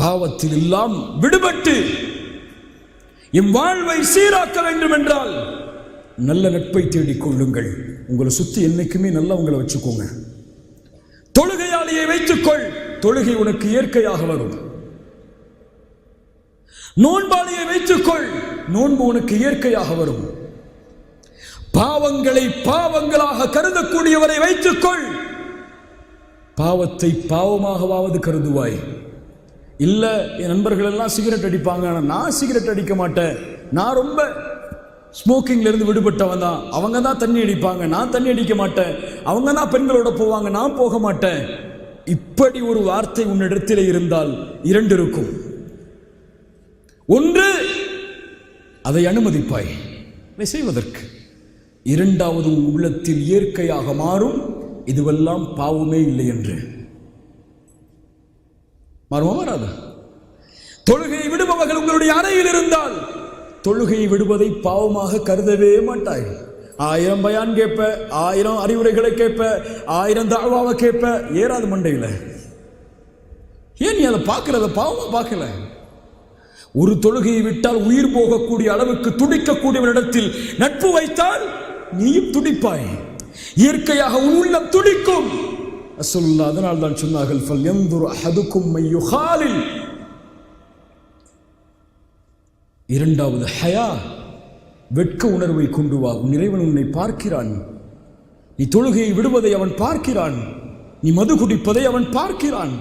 பாவத்தில் எல்லாம் விடுபட்டு என் வாழ்வை சீராக்க வேண்டும் என்றால் நல்ல நட்பை தேடிக் கொள்ளுங்கள். உங்களை சுத்தி என்னைக்குமே நல்லவங்களை வச்சுக்கோங்க. தொழுகையாளியை வைத்துக்கொள், தொழுகை உனக்கு இயற்கையாக வரும். நோன்பாளியை வைத்துக்கொள், நோன்பு உனக்கு இயற்கையாக வரும். பாவங்களை பாவங்களாக கருதக்கூடியவரை வைத்துக்கொள், பாவத்தை பாவமாகவாவது கருதுவாய். இல்ல என் நண்பர்கள் எல்லாம் சிகரெட் அடிப்பாங்க, நான் சிகரெட் அடிக்க மாட்டேன், நான் ரொம்ப ஸ்மோக்கிங்ல இருந்து விடுபட்டவன் தான், அவங்க தான் தண்ணி அடிப்பாங்க, நான் தண்ணி அடிக்க மாட்டேன், அவங்க தான் பெண்களோட போவாங்க, நான் போக மாட்டேன். இப்படி ஒரு வார்த்தை உன்னிடத்தில் இருந்தால் இரண்டு இருக்கும். ஒன்று, அதை அனுமதிப்பாய் செய்வதற்கு. இரண்டாவது, உள்ளத்தில் இயற்கையாக மாறும், இதுவெல்லாம் பாவமே இல்லை என்று மாறுமா? மாறாது. தொழுகையை விடுபவர்கள் உங்களுடைய அறையில் இருந்தால் தொழுகையை விடுவதை பாவமாக கருதவே மாட்டாய். 1000 பயான் கேட்ப, 1000 அறிவுரைகளை கேட்ப, 1000 தாழ்வாவை கேட்ப, ஏறாது மண்டையில். ஏன் நீ அதை பார்க்கிறத பாவமா பார்க்கல? ஒரு தொழுகையை விட்டால் உயிர் போகக்கூடிய அளவுக்கு துடிக்கக்கூடியவனிடத்தில் நட்பு வைத்தால் நீயும் துடிப்பாய். இயற்கையாக உன் உள்ளம் துடிக்கும். ரசூலுல்லாஹ் அதனால் தான் சொன்னார்கள், ஃபல்யன்துர் அஹதுக்கும் மை யுகாலில். இரண்டாவது ஹயா, வெட்க உணர்வை கொண்டு வா. உன் இறைவன் உன்னை பார்க்கிறான். நீ தொழுகையை விடுவதை அவன் பார்க்கிறான், நீ மது குடிப்பதை அவன் பார்க்கிறான்,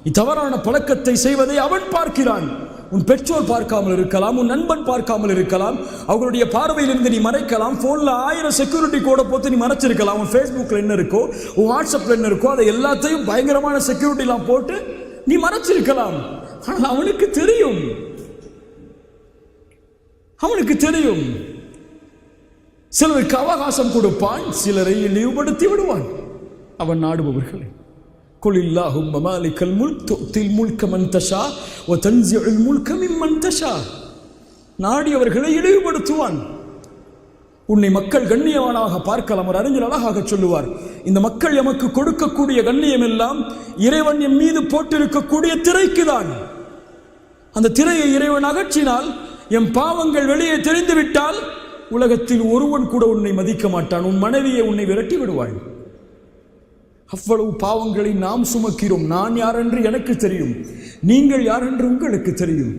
நீ தவறான பழக்கத்தை செய்வதை அவன் பார்க்கிறான். உன் பெற்றோர் பார்க்காமல் இருக்கலாம், உன் நண்பன் பார்க்காமல் இருக்கலாம், அவங்களுடைய பார்வையிலிருந்து நீ மறைக்கலாம். போன்ல 1000 செக்யூரிட்டி கோட போட்டு நீ மறைச்சிருக்கலாம். உன் ஃபேஸ்புக்ல என்ன இருக்கோ, உன் வாட்ஸ்அப்ல என்ன இருக்கோ, அதை எல்லாத்தையும் பயங்கரமான செக்யூரிட்டி எல்லாம் போட்டு நீ மறைச்சிருக்கலாம். ஆனால் அவனுக்கு தெரியும், அவனுக்கு தெரியும். சிலருக்கு அவகாசம் கொடுப்பான், சிலரை இழிவுபடுத்தி விடுவான். அவன் நாடுபவர்களை قل اللهم مالك الملك تؤتي الملك من تشاء وتنزع الملك ممن تشاء. நாடியவர்களை இழிவுபடுத்துவான். உன்னை மக்கள் கண்ணியவானாக பார்க்கலாம். ஒரு அறிஞர் அழகாக சொல்லுவார், இந்த மக்கள் எமக்கு கொடுக்கக்கூடிய கண்ணியம் எல்லாம் இறைவன் என் மீது போட்டிருக்கக்கூடிய திரைக்குதான். அந்த திரையை இறைவன் அகற்றினால், என் பாவங்கள் வெளியே தெரிந்துவிட்டால், உலகத்தில் ஒருவன் கூட உன்னை மதிக்க மாட்டான். உன் மனைவியை உன்னை விரட்டி விடுவாள். அவ்வளவு பாவங்களை நாம் சுமக்கிறோம். நான் யார் என்று எனக்கு தெரியும், நீங்கள் யார் என்று உங்களுக்கு தெரியும்.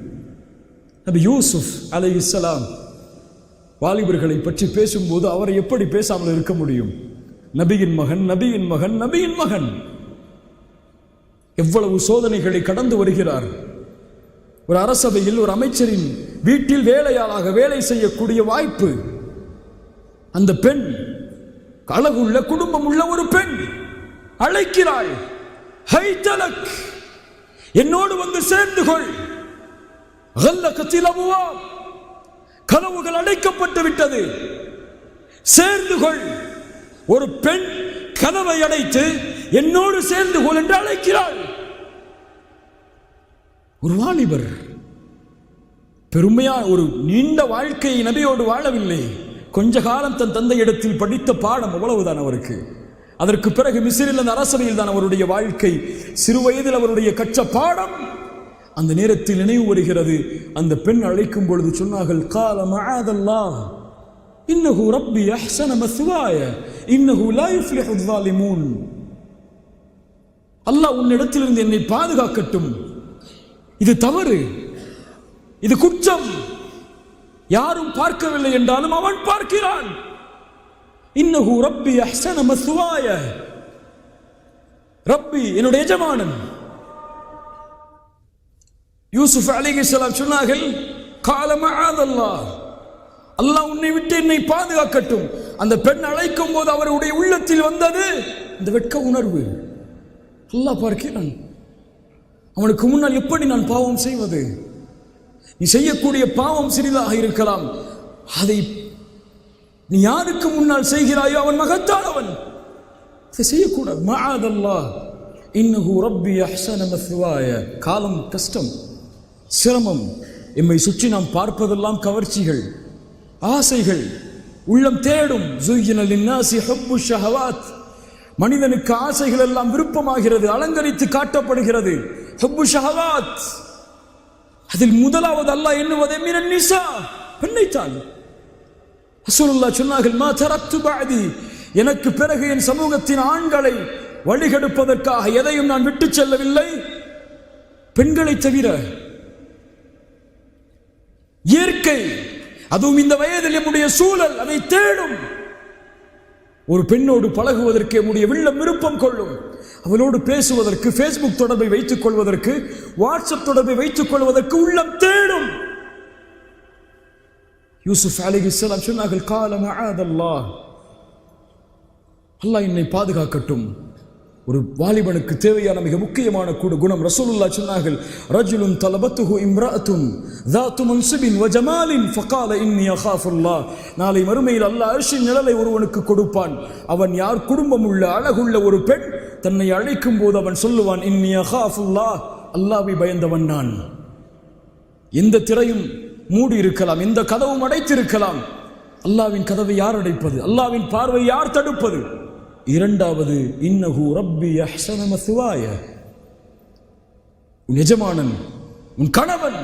நபி யூசுப் அலைஹிஸ்ஸலாம் வாலிபர்களை பற்றி பேசும்போது அவரை எப்படி பேசாமல் இருக்க முடியும்? நபியின் மகன், நபியின் மகன், நபியின் மகன். எவ்வளவு சோதனைகளை கடந்து வருகிறார். ஒரு அரசவையில் ஒரு அமைச்சரின் வீட்டில் வேலையாளாக வேலை செய்யக்கூடிய வாய்ப்பு. அந்த பெண் அழகுள்ள குடும்பம் உள்ள ஒரு பெண் அழைக்கிறாள். ஹைதலக், என்னோடு வந்து சேர்ந்து கொள். கனவுகள் அடைக்கப்பட்டு விட்டது, சேர்ந்து கொள். ஒரு பெண் கனவை அடைத்து என்னோடு சேர்ந்து கொள் என்று அழைக்கிறாள். ஒரு வாலிபர் பெருமையா ஒரு நீண்ட வாழ்க்கையை நபியோடு வாழவில்லை. கொஞ்ச காலம் தன் தந்தை இடத்தில் படித்த பாடம் அவ்வளவுதான் அவருக்கு. அதற்கு பிறகு மிஸ்ரில் அந்த அரசவையில் தான் அவருடைய வாழ்க்கை. சிறு வயதில் அவருடைய கற்ற பாடம் அந்த நேரத்தில் நினைவு வருகிறது. அந்த பெண் அழைக்கும் பொழுது சொன்னார்கள், கால மஅதல்லாஹ் இன்னஹு ரப்பி அஹ்ஸன மஸ்வாய இன்னஹு லா யுஃப்லிஹு ஸாலிமூன். அல்லாஹ் உன்னிடத்திலிருந்து என்னை பாதுகாக்கட்டும். இது தவறு, இது குற்றம். யாரும் பார்க்கவில்லை என்றாலும் அவன் பார்க்கிறான். இன்னஹு ரப்பி அஹ்ஸன மஸ்வாய, ரப்பி என்னுடைய எஜமானன். யூசுப் அலைஹிஸ்ஸலாம் சொன்னார்கள், கால மஅதல்லாஹ், அல்லாஹ் உன்னை விட்டு என்னை பாதுகாக்கட்டும். அந்த பெண் அழைக்கும் போது அவருடைய உள்ளத்தில் வந்தது இந்த வெட்க உணர்வு. அல்லாஹ் பார்க்கிறான். அவனுக்கு முன்னால் எப்படி நான் பாவம் செய்வது? நீ செய்யக்கூடிய பாவம் சிறிதாக இருக்கலாம், அதை நீ யாருக்கு முன்னால் செய்கிறாயோ அவன் மகத்தானவன், அதை செய்யக்கூடாது. மஅதல்லாஹ் இன்னஹு ரப்பி அஹ்ஸன மஸ்வாய. காலம் கஷ்டம், சிரமம். எம்மை சுற்றி நாம் பார்ப்பதெல்லாம் கவர்ச்சிகள், ஆசைகள், உள்ளம் தேடும். ஸுய்யின லின்னாஸி ஹுப்பு ஷஹவாத். மனிதனுக்கு ஆசைகள் எல்லாம் விருப்பமாகிறது, அலங்கரித்து காட்டப்படுகிறது. ஹுப்பு ஷஹவாத், அதில் முதலாவது அல்லாஹ் எண்ணுவதே மினன் நிசா, பெண்ணைத்தான். ரசூலுல்லாஹ் சொன்னார்கள், மா தரக்து பஅதி, எனக்கு பிறகு என் சமூகத்தின் ஆண்களை வழிகெடுப்பதற்காக எதையும் நான் விட்டு செல்லவில்லை, பெண்களை தவிர. இயற்கை, அதுவும் இந்த வயதில் நம்முடைய சூழல் அதை தேடும். ஒரு பெண்ணோடு பழகுவதற்கு நம்முடைய உள்ளம் விருப்பம் கொள்ளும். அவளோடு பேசுவதற்கு, ஃபேஸ்புக் தொடர்பை வைத்துக் கொள்வதற்கு, வாட்ஸ்அப் தொடர்பை வைத்துக் கொள்வதற்கு உள்ளம் தேடும். யூசுப் அலைஹிஸ்ஸலாம் சொன்னார்கள், கால மஅதல்லாஹ், அல்லாஹ் என்னை பாதுகாக்கட்டும். ஒரு வாலிபனுக்கு தேவையான மிக முக்கியமான குணம். ரசூலுல்லாஹ் சொன்னார்கள், ரஜுலுன் தலபத்துஹு இம்ரஅத்துன் ذات منصب وجمال فقال اني اخاف الله. நாளை மறுமையில் அல்லாஹ் அர்ஷின் நிழலை ஒருவனுக்கு கொடுப்பான். அவன் யார்? குடும்பம் உள்ள அழகுள்ள ஒரு பெண் தன்னை அழைக்கும் போது அவன் சொல்லுவான், இன்னி அகாஃபுல்லாஹ், அல்லாஹ்வை பயந்தவன் நான். எந்த திரையும் மூடி இருக்கலாம், எந்த கதவும் அடைத்திருக்கலாம், அல்லாஹ்வின் கதவை யார் அடைப்பது? அல்லாஹ்வின் பார்வை யார் தடுப்பது? இரண்டாவது, இன்னஹு ரப்பி அஹ்ஸன மஸ்வாய, உன் எஜமானன், உன் கணவன்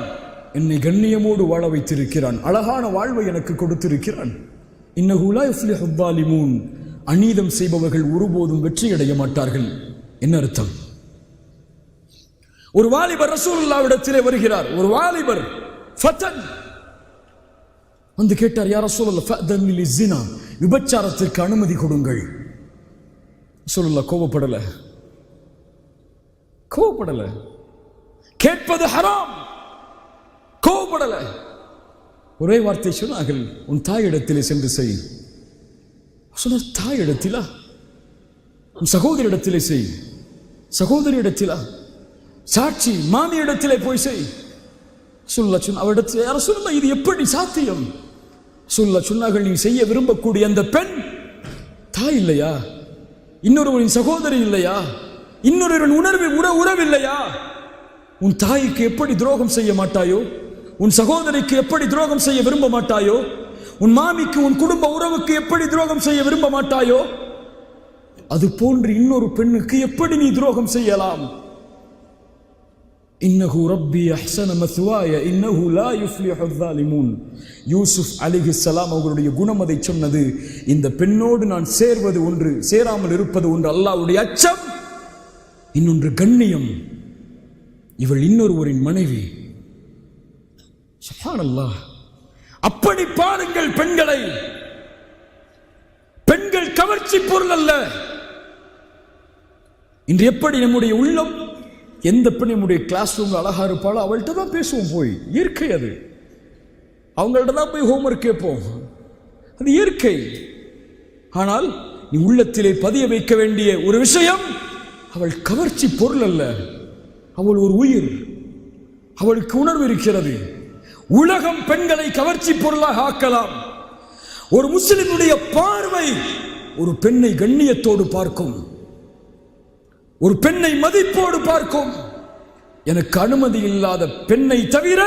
என்னை கண்ணியமோடு வாழ வைத்திருக்கிறான், அழகான வாழ்வை எனக்கு கொடுத்திருக்கிறான். இன்னஹு லா யுஃப்லிஹு ஸாலிமூன், அநீதம் செய்பவர்கள் ஒருபோதும் வெற்றியடைய மாட்டார்கள். என்ன அர்த்தம்? ஒரு வாலிபர் ரசூலுல்லாஹ்விடத்திலே வருகிறார். ஒரு வாலிபர் ஃபதன் வந்து கேட்டார், யா ரசூலல்லாஹ் ஃபஅதன் லிஸ்ஸினா, விபச்சாரத்திற்கு அனுமதி கொடுங்கள். ரசூலுல்லாஹ் கோபப்படல. கேட்பது ஹராம், கோபப்படல. ஒரே வார்த்தை சொன்னார்கள், உன் தாயிடத்திலே சென்று செய். சொன்ன, தாயிடத்திலா? உன் சகோதரிடத்திலே செய். சகோதரியிடத்திலா? சாட்சி மாமியிடத்திலே போய் செய். அவரிடத்தில் யார சொல்ல, இது எப்படி சாத்தியம்? சொன்னார்கள், நீ செய்ய விரும்பக்கூடிய அந்த பெண் தாய் இல்லையா? இன்னொருவரின் சகோதரி இல்லையா? இன்னொருவரின் உறவு இல்லையா? உன் தாய்க்கு எப்படி துரோகம் செய்ய மாட்டாயோ? உன் சகோதரிக்கு எப்படி துரோகம் செய்ய விரும்ப மாட்டாயோ? உன் மாமிக்கு, உன் குடும்ப உறவுக்கு எப்படி துரோகம் செய்ய விரும்ப மாட்டாயோ? அது போன்று இன்னொரு பெண்ணுக்கு எப்படி நீ துரோகம் செய்யலாம்? இன்னஹு ரப்பி அஹ்ஸன மஸ்வாய இன்னஹு லா யுஃப்லிஹு ஸாலிமூன். யூசுப் அலைஹிஸ்ஸலாம் அவர்களுடைய குணம் அதை சொன்னது. இந்த பெண்ணோடு நான் சேர்வது ஒன்று, சேராமல் இருப்பது ஒன்று. அல்லாஹ்வுடைய அச்சம், இன்னொன்று கண்ணியம். இவள் இன்னொருவரின் மனைவி. சுப்ஹானல்லாஹ். அப்படி பாருங்கள் பெண்களை. பெண்கள் கவர்ச்சி பொருள் அல்ல. இன்று எப்படி நம்முடைய உள்ளம், எந்த பெண் நம்முடைய கிளாஸ் ரூம் அழகா இருப்பாளோ அவள்கிட்ட தான் பேசுவோம். போய் இயற்கை அது. அவங்கள்ட்ட தான் போய் ஹோம்ஒர்க் கேட்போம். அது இயற்கை. ஆனால் நீ உள்ளத்திலே பதிய வைக்க வேண்டிய ஒரு விஷயம், அவள் கவர்ச்சி பொருள் அல்ல. அவள் ஒரு உயிர். அவளுக்கு உணர்வு இருக்கிறது. உலகம் பெண்களை கவர்ச்சி பொருளாக ஆக்கலாம். ஒரு முஸ்லிமுடைய பார்வை ஒரு பெண்ணை கண்ணியத்தோடு பார்க்கும், ஒரு பெண்ணை மதிப்போடு பார்க்கும். எனக்கு அனுமதி இல்லாத பெண்ணை தவிர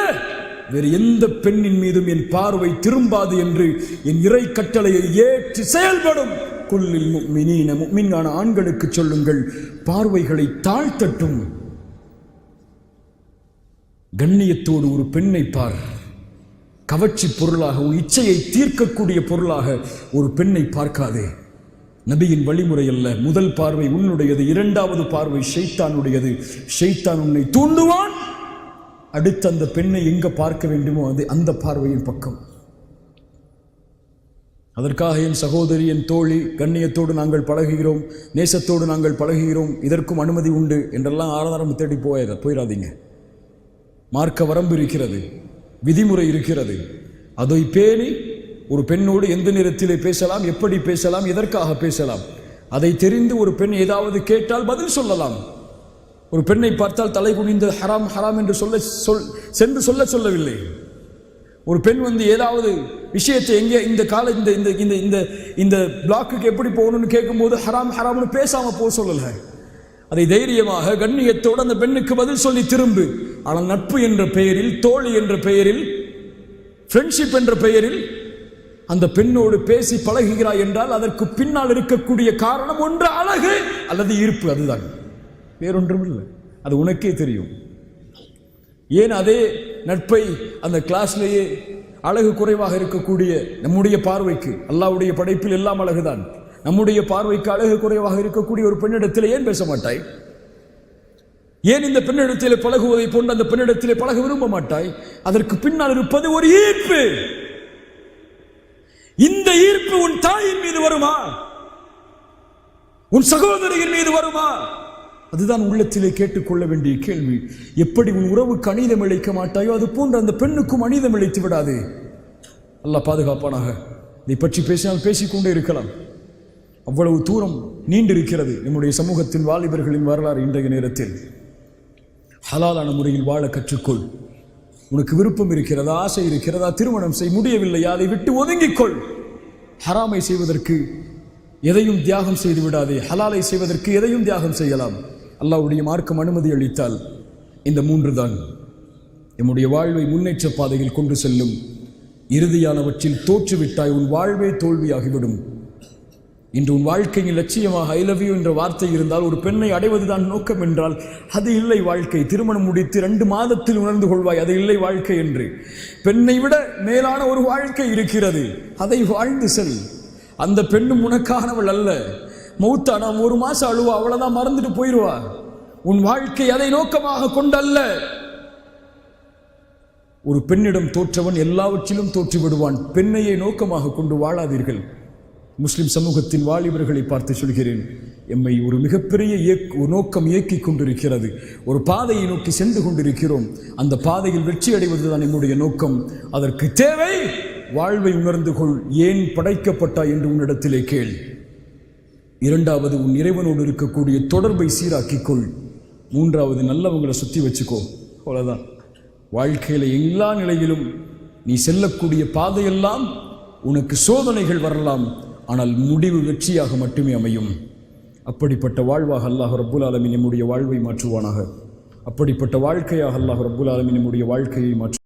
வேறு எந்த பெண்ணின் மீதும் என் பார்வை திரும்பாது என்று என் இறை கட்டளையை ஏற்று செயல்படும். குல்லில் முஃமினீன, முஃமினான ஆண்களுக்கு சொல்லுங்கள், பார்வைகளை தாழ்த்தட்டும். கண்ணியத்தோடு ஒரு பெண்ணை பார். கவர்ச்சி பொருளாக, உன் இச்சையை தீர்க்கக்கூடிய பொருளாக ஒரு பெண்ணை பார்க்காதே. நபியின் வழிமுறை அல்ல. முதல் பார்வை உன்னுடையது, இரண்டாவது பார்வை ஷைத்தானுடையது. ஷைத்தான் உன்னை தூண்டுவான். அடுத்து அந்த பெண்ணை எங்க பார்க்க வேண்டுமோ அது அந்த பார்வையின் பக்கம். அதற்காக என் சகோதரி, என் தோழி, கண்ணியத்தோடு நாங்கள் பழகுகிறோம், நேசத்தோடு நாங்கள் பழகுகிறோம், இதற்கும் அனுமதி உண்டு என்றெல்லாம் ஆதாரம் தேடி போயிடாதீங்க. மார்க்க வரம்பு இருக்கிறது, விதிமுறை இருக்கிறது. அதை பேணி ஒரு பெண்ணோடு எந்த நேரத்திலே பேசலாம், எப்படி பேசலாம், எதற்காக பேசலாம், அதை தெரிந்து ஒரு பெண் ஏதாவது கேட்டால் பதில் சொல்லலாம். ஒரு பெண்ணை பார்த்தால் தலை குனிந்து ஹராம் ஹராம் என்று சென்று சொல்லவில்லை. ஒரு பெண் வந்து ஏதாவது விஷயத்தை எங்கே இந்த கால இந்த பிளாக்குக்கு எப்படி போகணும்னு கேட்கும்போது ஹராம் ஹராம்னு பேசாம போக சொல்லல. அதை தைரியமாக கண்ணியத்தோடு அந்த பெண்ணுக்கு பதில் சொல்லி திரும்பு. ஆனால் நட்பு என்ற பெயரில், தோழி என்ற பெயரில், ஃப்ரெண்ட்ஷிப் என்ற பெயரில் அந்த பெண்ணோடு பேசி பழகுகிறாய் என்றால் அதற்கு பின்னால் இருக்கக்கூடிய காரணம் ஒன்று அழகு அல்லது ஈர்ப்பு. அதுதான், வேறொன்றும் இல்லை. அது உனக்கே தெரியும். ஏன் அதே நட்பை அந்த கிளாஸ்லேயே அழகு குறைவாக இருக்கக்கூடிய நம்முடைய பார்வைக்கு, அல்லாஹ்வுடைய படைப்பில் எல்லாம் அழகுதான், நம்முடைய பார்வைக்கு அழகு குறைவாக இருக்கக்கூடிய ஒரு பெண்ணிடத்தில் ஏன் பேச மாட்டாய்? ஏன் இந்த பெண்ணிடத்திலே பழகுவதை போன்று அந்த பெண்ணிடத்திலே பழக விரும்ப மாட்டாய்? அதற்கு பின்னால் இருப்பது ஒரு ஈர்ப்பு. இந்த ஈர்ப்பு உன் தாயின் மீது வருமா? உன் சகோதரியின் மீது வருமா? அதுதான் உள்ளத்திலே கேட்டுக்கொள்ள வேண்டிய கேள்வி. எப்படி உன் உறவுக்கு அநீதம் இழைக்க மாட்டாயோ அது போன்று அந்த பெண்ணுக்கும் அநீதம் இழைத்து விடாது. அல்லாஹ் பாதுகாப்பானாக. இதை பற்றி பேசினால் பேசிக்கொண்டே இருக்கலாம். அவ்வளவு தூரம் நீண்டிருக்கிறது நம்முடைய சமூகத்தின் வாலிபர்களின் வரலாறு. இன்றைய நேரத்தில் ஹலாலான முறையில் வாழ கற்றுக்கொள். உனக்கு விருப்பம் இருக்கிறதா, ஆசை இருக்கிறதா, திருமணம் செய். முடியவில்லையா, அதை விட்டு ஒதுங்கிக்கொள். ஹராமை செய்வதற்கு எதையும் தியாகம் செய்து விடாதே. ஹலாலை செய்வதற்கு எதையும் தியாகம் செய்யலாம். அல்லாஹ்வுடைய மார்க்கம் அனுமதி அளித்தால் இந்த 3 தான் நம்முடைய வாழ்வை முன்னேற்ற பாதையில் கொண்டு செல்லும். இறுதியானவற்றில் தோற்றுவிட்டாய், உன் வாழ்வே தோல்வியாகிவிடும். இன்று உன் வாழ்க்கையின் லட்சியமாக ஐ லவ் யூ என்ற வார்த்தை இருந்தால், ஒரு பெண்ணை அடைவதுதான் நோக்கம் என்றால், அது இல்லை வாழ்க்கை. திருமணம் முடித்து 2 மாதத்தில் உணர்ந்து கொள்வாய் அது இல்லை வாழ்க்கை என்று. பெண்ணை விட மேலான ஒரு வாழ்க்கை இருக்கிறது, அதை வாழ்ந்து செல். அந்த பெண்ணும் உனக்கானவள் அல்ல. மௌத்தா நாம் 1 மாசம் அழுவா, அவ்வளவுதான், மறந்துட்டு போயிடுவா. உன் வாழ்க்கை அதை நோக்கமாக கொண்டல்ல. ஒரு பெண்ணிடம் தோற்றவன் எல்லாவற்றிலும் தோற்று விடுவான். பெண்ணையை நோக்கமாக கொண்டு வாழாதீர்கள். முஸ்லிம் சமூகத்தின் வாலிபர்களை பார்த்து சொல்கிறேன், எம்மை ஒரு மிகப்பெரிய ஒரு நோக்கம் இயக்கிக் கொண்டிருக்கிறது. ஒரு பாதையை நோக்கி சென்று கொண்டிருக்கிறோம். அந்த பாதையில் வெற்றி அடைவதுதான் நம்முடைய நோக்கம். அதற்கு தேவை வாழ்வை உணர்ந்து கொள். ஏன் படைக்கப்பட்டாய் என்று உன்னிடத்திலே கேள். 2வது, உன் இறைவனோடு இருக்கக்கூடிய தொடர்பை சீராக்கிக்கொள். 3வது, நல்லவங்களை சுற்றி வச்சுக்கோ. அவ்வளோதான். வாழ்க்கையில் எல்லா நிலையிலும் நீ செல்லக்கூடிய பாதையெல்லாம் உனக்கு சோதனைகள் வரலாம், ஆனால் முடிவு வெற்றியாக மட்டுமே அமையும். அப்படிப்பட்ட வாழ்வாக அல்லாஹ் ரப்புல் ஆலமீன் நம்முடைய வாழ்வை மாற்றுவானாக. அப்படிப்பட்ட வாழ்க்கையாக அல்லாஹ் ரப்புல் ஆலமீன் நம்முடைய வாழ்க்கையை மாற்று